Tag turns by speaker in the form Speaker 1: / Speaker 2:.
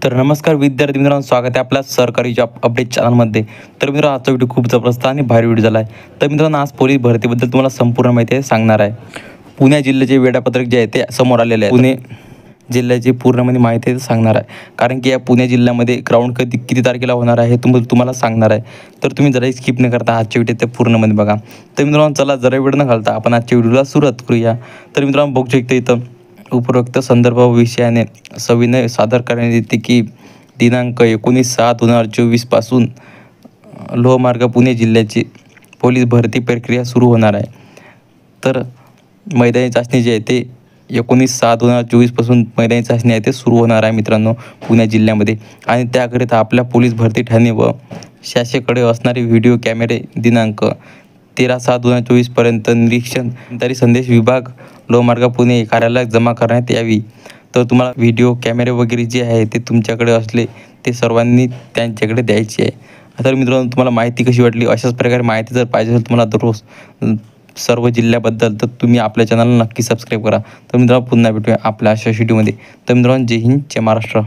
Speaker 1: तर नमस्कार विद्यार्थी मित्रांनो, स्वागत आहे आपल्या सरकारी जॉब अपडेट चॅनलमध्ये. तर मित्रांनो, आजचा व्हिडिओ खूप जबरदस्त आणि भारी व्हिडिओ झाला आहे. तर मित्रांनो, आज पोलीस भरतीबद्दल तुम्हाला संपूर्ण माहिती आहे सांगणार आहे. पुणे जिल्ह्याचे वेळापत्रक जे आहे ते समोर आलेले आहे. पुणे जिल्ह्याची पूर्णपणे माहिती आहे सांगणार आहे, कारण की या पुणे जिल्ह्यामध्ये ग्राउंड किती तारखेला होणार आहे हे तुम्हाला सांगणार आहे. तर तुम्ही जराही स्किप न करता आजच्या व्हिडिओ ते पूर्णपणे बघा. तर मित्रांनो, चला जरा वेळ न घालता आपण आजच्या व्हिडिओला सुरुवात करूया. तर मित्रांनो, बघू शकता इथं उपरोक्त संदर्भ विषयाने सविनय सादर करण्यात येते की दिनांक 19/7/2024 पासून लोहमार्ग पुणे जिल्ह्याची पोलीस भरती प्रक्रिया सुरू होणार आहे. तर मैदानी चाचणी जी आहे ते 19/7/2024 पासून मैदानी चाचणी आहे ते सुरू होणार आहे मित्रांनो पुणे जिल्ह्यामध्ये. आणि त्याकरिता आपल्या पोलीस भरती ठाणे व शाखेकडे असणारे व्हिडिओ कॅमेरे दिनांक 13/7/2024 पर्यंत निरीक्षण तरी संदेश विभाग लोहमार्ग पुणे कार्यालयात जमा करण्यात यावी. तर तुम्हाला व्हिडिओ कॅमेरे वगैरे जे आहे ते तुमच्याकडे असले ते सर्वांनी त्यांच्याकडे द्यायचे आहे. तर मित्रांनो, तुम्हाला माहिती कशी वाटली? अशाच प्रकारे माहिती जर पाहिजे असेल तुम्हाला दररोज सर्व जिल्ह्याबद्दल, तर तुम्ही आपल्या चॅनलला नक्की सबस्क्राईब करा. तर मित्रांनो, पुन्हा भेटूया आपल्या अशा व्हिडिओमध्ये. तर मित्रांनो, जय हिंद, जय महाराष्ट्र.